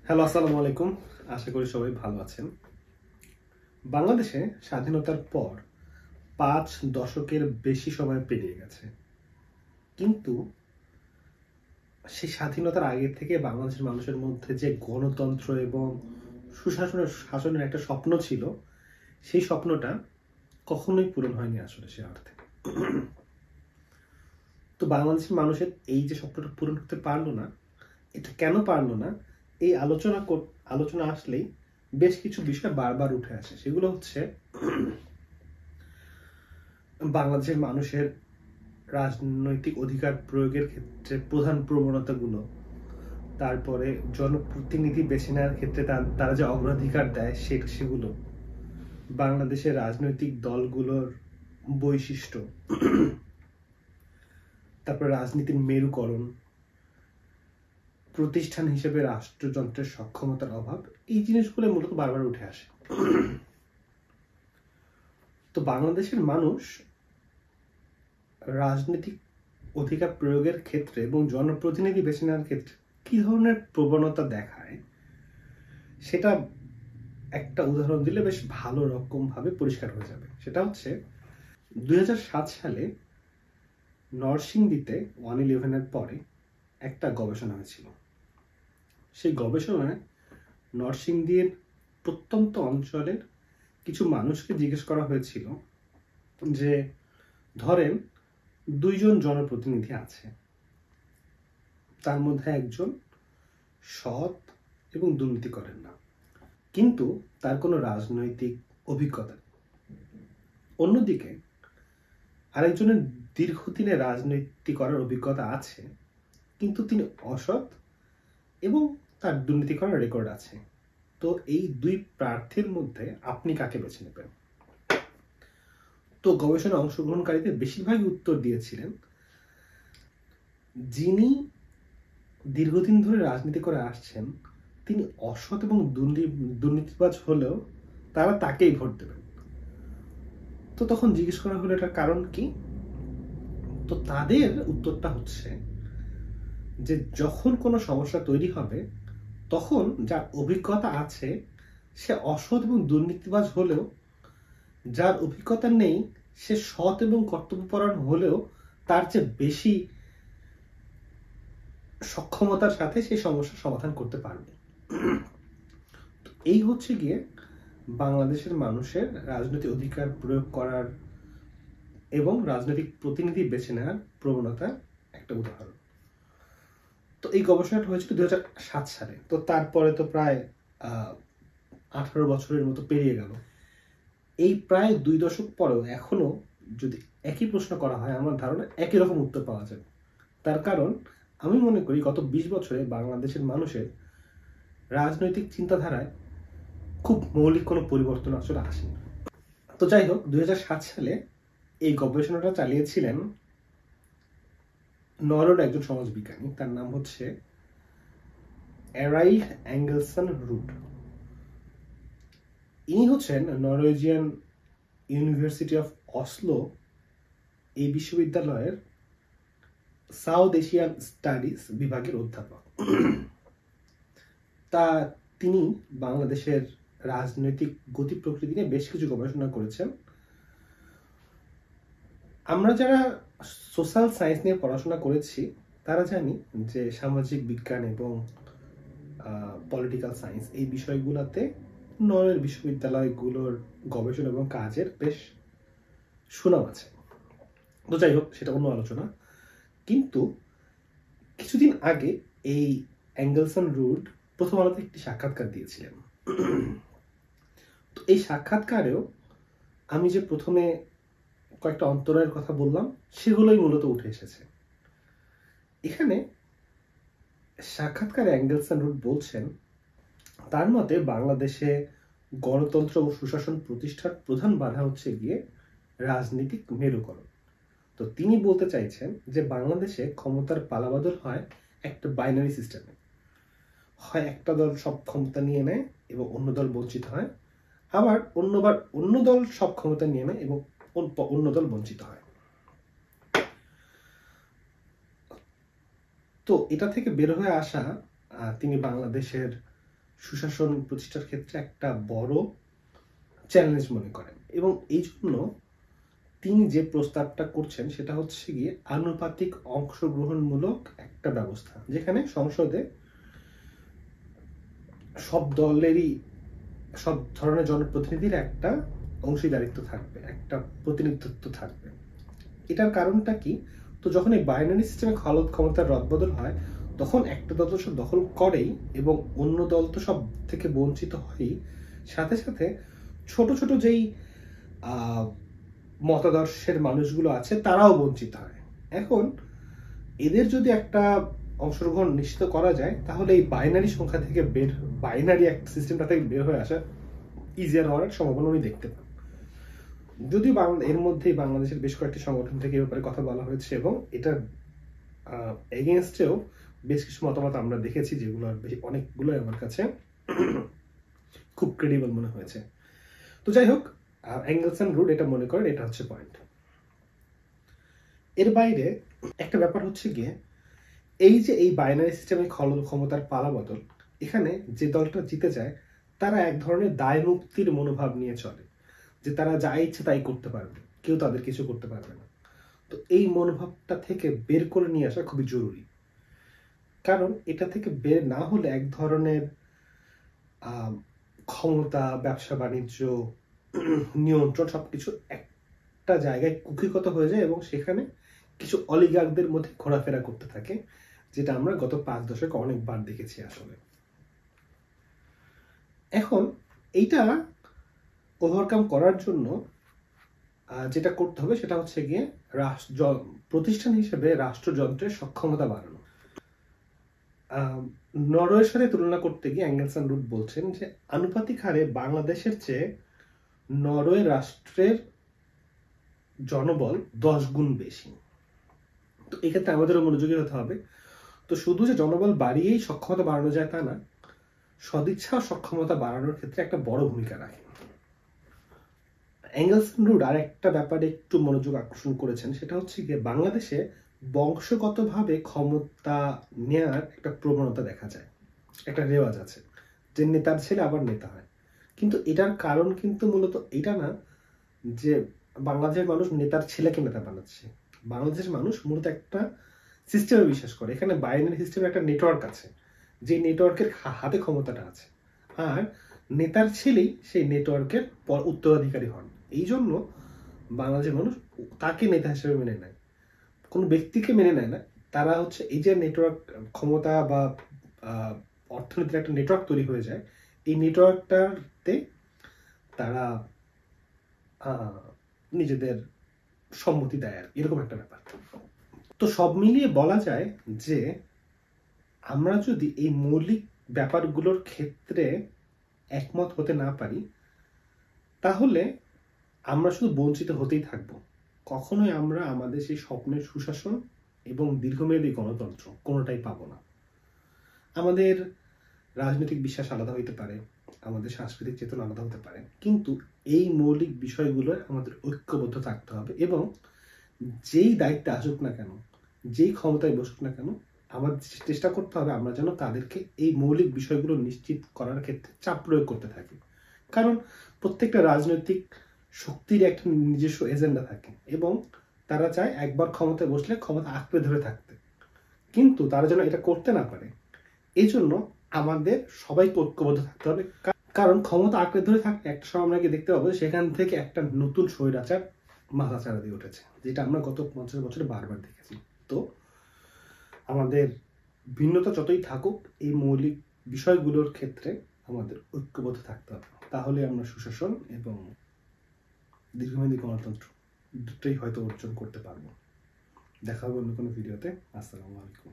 Hello, আসসালামু আলাইকুম। আশা করি সবাই ভালো আছেন। বাংলাদেশে স্বাধীনতার পর ৫ দশকের বেশি সময় পেরিয়ে গেছে। কিন্তু সেই স্বাধীনতার আগে থেকে বাংলাদেশের মানুষের মধ্যে যে গণতন্ত্র এবং শাসনের একটা স্বপ্ন ছিল, সেই স্বপ্নটা কখনোই পূরণ হয়নি আসলে সে অর্থে। তো বাংলাদেশের মানুষের এই যে স্বপ্নটা পূরণ করতে পারলো না, এটা কেন পারলো না? এই আলোচনা আসলেই বেশ কিছু বিষয় বারবার উঠে আসে। সেগুলো হচ্ছে বাংলাদেশের মানুষের রাজনৈতিক অধিকার প্রয়োগের ক্ষেত্রে প্রধান প্রবণতাগুলো, তারপরে জনপ্রতিনিধি বেছে নেওয়ার ক্ষেত্রে তারা যে অগ্রাধিকার দেয় সেগুলো, বাংলাদেশের রাজনৈতিক দলগুলোর বৈশিষ্ট্য, তারপরে রাজনীতির মেরুকরণ, প্রতিষ্ঠান হিসেবে রাষ্ট্রযন্ত্রের সক্ষমতার অভাব, এই জিনিসগুলো মূলত বারবার উঠে আসে। তো বাংলাদেশের মানুষ রাজনৈতিক অধিকার প্রয়োগের ক্ষেত্রে এবং জনপ্রতিনিধি বেছে নেওয়ার ক্ষেত্রে কি ধরনের প্রবণতা দেখায়, সেটা একটা উদাহরণ দিলে বেশ ভালো রকম ভাবে পরিষ্কার হয়ে যাবে। সেটা হচ্ছে ২০০৭ সালে নরসিংদীতে 1/11-এর পরে একটা গবেষণা হয়েছিল। সেই গবেষণায় নরসিংদীর প্রত্যন্ত অঞ্চলের কিছু মানুষকে জিজ্ঞেস করা হয়েছিল যে, ধরেন ২ জন জনপ্রতিনিধি আছে, তার মধ্যে একজন সৎ এবং দুর্নীতি করেন না, কিন্তু তার কোনো রাজনৈতিক অভিজ্ঞতা নেই। অন্যদিকে আরেকজনের দীর্ঘদিনের রাজনীতি করার অভিজ্ঞতা আছে, কিন্তু তিনি অসৎ এবং তার দুর্নীতি করার রেকর্ড আছে। তো এই দুই প্রার্থীর মধ্যে আপনি কাকে বেছে নেবেন? তো গবেষণা অংশগ্রহণকারীদের বেশিরভাগই উত্তর দিয়েছিলেন, যিনি দীর্ঘদিন ধরে রাজনীতি করে আসছেন, তিনি অসৎ এবং দুর্নীতিবাজ হলেও তারা তাকেই ভোট দেবেন। তো তখন জিজ্ঞেস করা হলো এটার কারণ কি? তো তাদের উত্তরটা হচ্ছে যে, যখন কোনো সমস্যা তৈরি হবে তখন যার অভিজ্ঞতা আছে সে অসৎ এবং দুর্নীতিবাজ হলেও, যার অভিজ্ঞতা নেই সে সৎ এবং কর্তব্যপরায়ণ হলেও তার চেয়ে বেশি সক্ষমতার সাথে সেই সমস্যার সমাধান করতে পারবে। এই হচ্ছে গিয়ে বাংলাদেশের মানুষের রাজনৈতিক অধিকার প্রয়োগ করার এবং রাজনৈতিক প্রতিনিধি বেছে নেওয়ার প্রবণতার একটা উদাহরণ। তো এই গবেষণাটা হয়েছিল ২০০৭ সালে। তো তারপরে তো প্রায় ১৮ বছরের মতো পেরিয়ে গেল। এই প্রায় ২ দশক পরেও এখনো যদি একই প্রশ্ন করা হয়, আমার ধারণা একই রকম উত্তর পাওয়া যাবে। তার কারণ আমি মনে করি গত ২০ বছরে বাংলাদেশের মানুষের রাজনৈতিক চিন্তাধারায় খুব মৌলিক কোনো পরিবর্তন আসলে আসেনি। তো যাই হোক, ২০০৭ সালে এই গবেষণাটা চালিয়েছিলেন নরওয়ের একজন সমাজবিজ্ঞানী, তার নাম হচ্ছে এরাইল অ্যাঙ্গেলসন রুড। ইনি হচ্ছেন নরওয়েজিয়ান ইউনিভার্সিটি অফ অসলো এই বিশ্ববিদ্যালয়ের সাউথ এশিয়ান স্টাডিজ বিভাগের অধ্যাপক। তিনি বাংলাদেশের রাজনৈতিক গতি প্রকৃতি নিয়ে বেশ কিছু গবেষণা করেছেন। আমরা যারা সোশ্যাল সায়েন্স নিয়ে পড়াশোনা করেছি তারা জানি যে সামাজিক বিজ্ঞান এবং পলিটিক্যাল সায়েন্স এই বিষয়গুলোতে নরওয়ের বিশ্ববিদ্যালয়গুলোর গবেষণা এবং কাজের বেশ সুনাম আছে। তো যাই হোক, সেটা অন্য আলোচনা। কিন্তু কিছুদিন আগে এই অ্যাঙ্গেলসন রুড প্রথম আলোতে একটি সাক্ষাৎকার দিয়েছিলেন। তো এই সাক্ষাৎকারেও আমি যে প্রথমে কয়েকটা অন্তরায়ের কথা বললাম সেগুলোই মূলত উঠে এসেছে। এখানে সাক্ষাৎকারে অ্যাঙ্গেলসন রুড বলছেন, তার মতে বাংলাদেশে গণতন্ত্র ও সুশাসন প্রতিষ্ঠার প্রধান বাধা হচ্ছে গিয়ে রাজনৈতিক মেরুকরণ। তো তিনি বলতে চাইছেন যে বাংলাদেশে ক্ষমতার পালাবদল হয় একটা বাইনারি সিস্টেমে, হয় একটা দল সব ক্ষমতা নিয়ে নেয় এবং অন্য দল বঞ্চিত হয়, আবার অন্য দল সব ক্ষমতা নিয়ে নেয় এবং অন্য দল বঞ্চিত হয়। তো এটা থেকে বের হয়ে আসা তিনি বাংলাদেশের সুশাসন প্রতিষ্ঠার ক্ষেত্রে একটা বড় চ্যালেঞ্জ মনে করেন, এবং এই জন্য তিনি যে প্রস্তাবটা করছেন সেটা হচ্ছে গিয়ে আনুপাতিক অংশগ্রহণমূলক একটা ব্যবস্থা, যেখানে সংসদে সব দলেরই সব ধরনের জনপ্রতিনিধির একটা অংশীদারিত্ব থাকবে, একটা প্রতিনিধিত্ব থাকবে। এটার কারণটা কি? তো যখন এই বাইনারি সিস্টেমে ক্ষমতার রদবদল হয়, তখন একটা দল তো সব দখল করেই এবং অন্য দল তো সব থেকে বঞ্চিত হয়ই, সাথে সাথে ছোট ছোট যেই মতাদর্শের মানুষগুলো আছে তারাও বঞ্চিত হয়। এখন এদের যদি একটা অংশগ্রহণ নিশ্চিত করা যায়, তাহলে এই বাইনারি সংখ্যা থেকে বাইনারি একটা সিস্টেমটা থেকে বের হয়ে আসা ইজিয়ার হওয়ার সম্ভাবনা উনি দেখতে পান। যদিও এর মধ্যেই বাংলাদেশের বেশ কয়েকটি সংগঠন থেকে এ ব্যাপারে কথা বলা হয়েছে এবং এটার এগেনস্টেও বেশ কিছু মতামত আমরা দেখেছি, যেগুলো অনেকগুলো আমার কাছে খুব ক্রেডিবল মনে হয়েছে। তো যাই হোক, অ্যাঙ্গেলস অ্যান্ড রুড এটা মনে করেন এটা হচ্ছে পয়েন্ট। এর বাইরে একটা ব্যাপার হচ্ছে গিয়ে এই যে এই বাইনারি সিস্টেমে ক্ষমতার পালা বদল, এখানে যে দলটা জিতে যায় তারা এক ধরনের দায় মুক্তির মনোভাব নিয়ে চলে, যে তারা যা ইচ্ছে তাই করতে পারবে, কেউ তাদের কিছু করতে পারবে না। তো এই মনোভাবটা থেকে বের করে নিয়ে আসা খুবই জরুরি, কারণ এটা থেকে বের না হলে এক ধরনের ক্ষমতা, ব্যবসা বাণিজ্য, নিয়ন্ত্রণ সবকিছু একটা জায়গায় কুক্ষিগত হয়ে যায় এবং সেখানে কিছু অলিগার্কদের মধ্যে ঘোরাফেরা করতে থাকে, যেটা আমরা গত 5 দশকে অনেকবার দেখেছি আসলে। এখন এইটা ওভারকাম করার জন্য যেটা করতে হবে সেটা হচ্ছে গিয়ে প্রতিষ্ঠান হিসেবে রাষ্ট্রযন্ত্রের সক্ষমতা বাড়ানো। নরওয়ের সাথে তুলনা করতে গিয়ে অ্যাঙ্গেলস অ্যান্ড রুড বলছেন যে আনুপাতিক হারে বাংলাদেশের চেয়ে নরওয়ে রাষ্ট্রের জনবল 10 গুণ বেশি। তো এক্ষেত্রে আমাদেরও মনোযোগী হতে হবে। তো শুধু যে জনবল বাড়িয়েই সক্ষমতা বাড়ানো যায় তা না, সদিচ্ছা ও সক্ষমতা বাড়ানোর ক্ষেত্রে একটা বড় ভূমিকা রাখে। অ্যাঙ্গেলস অ্যান্ড রুড আর একটা ব্যাপারে একটু মনোযোগ আকর্ষণ করেছেন, সেটা হচ্ছে গিয়ে বাংলাদেশে বংশগতভাবে ক্ষমতা নেয়ার একটা প্রবণতা দেখা যায়, একটা রেওয়াজ আছে যে নেতার ছেলে আবার নেতা হয়। কিন্তু এটার কারণ কিন্তু মূলত এটা না যে বাংলাদেশের মানুষ নেতার ছেলেকে নেতা বানাচ্ছে। বাংলাদেশের মানুষ মূলত একটা সিস্টেমে বিশ্বাস করে, এখানে বাইনারি সিস্টেমে একটা নেটওয়ার্ক আছে, যে নেটওয়ার্কের হাতে ক্ষমতাটা আছে, আর নেতার ছেলেই সেই নেটওয়ার্কের উত্তরাধিকারী হন। এই জন্য বাংলাদেশের মানুষ তাকে নেতা হিসেবে মেনে নেয়, কোনো ব্যক্তিকে মেনে নেয় না। তারা হচ্ছে এই যে নেটওয়ার্ক, ক্ষমতা বা অর্থনীতির একটা নেটওয়ার্ক তৈরি হয়ে যায়, এই নেটওয়ার্কটাতে তারা নিজেদের সম্মতি দেয়, আর এরকম একটা ব্যাপার। তো সব মিলিয়ে বলা যায় যে আমরা যদি এই মৌলিক ব্যাপারগুলোর ক্ষেত্রে একমত হতে না পারি, তাহলে আমরা শুধু বঞ্চিত হতেই থাকবো। কখনোই আমরা আমাদের সেই স্বপ্নের সুশাসন এবং দীর্ঘমেয়াদী গণতন্ত্র কোনোটাই পাবো না। আমাদের রাজনৈতিক বিশ্বাস আলাদা হইতে পারে, আমাদের সাংস্কৃতিক চেতনা আলাদা হতে পারে, কিন্তু এই মৌলিক বিষয়গুলো আমাদের ঐক্যবদ্ধ থাকতে হবে এবং যেই দায়িত্বে আসুক না কেন, যেই ক্ষমতায় বসুক না কেন, আমাদের চেষ্টা করতে হবে আমরা যেন তাদেরকে এই মৌলিক বিষয়গুলো নিশ্চিত করার ক্ষেত্রে চাপ প্রয়োগ করতে থাকি। কারণ প্রত্যেকটা রাজনৈতিক শক্তির একটা নিজস্ব এজেন্ডা থাকে এবং তারা চায় একবার ক্ষমতায় বসলে ক্ষমতা আঁকড়ে ধরে থাকতে, কিন্তু তারা যেন এটা করতে না পারে। এই জন্য আমাদের সবাইকে ঐক্যবদ্ধ থাকতে হবে, কারণ ক্ষমতা আঁকড়ে ধরে থাকলে একটা সময় আমরা দেখতে পাবো সেখান থেকে একটা নতুন স্বৈরাচার মাথাচাড়া দিয়ে উঠেছে, যেটা আমরা গত 50 বছরে বারবার দেখেছি। তো আমাদের ভিন্নতা যতই থাকুক, এই মৌলিক বিষয়গুলোর ক্ষেত্রে আমাদের ঐক্যবদ্ধ থাকতে হবে, তাহলে আমরা সুশাসন এবং দীর্ঘমেয়াদী গণতন্ত্র দুটোই হয়তো অর্জন করতে পারবো। দেখা হবে অন্য কোনো ভিডিওতে। আসসালামু আলাইকুম।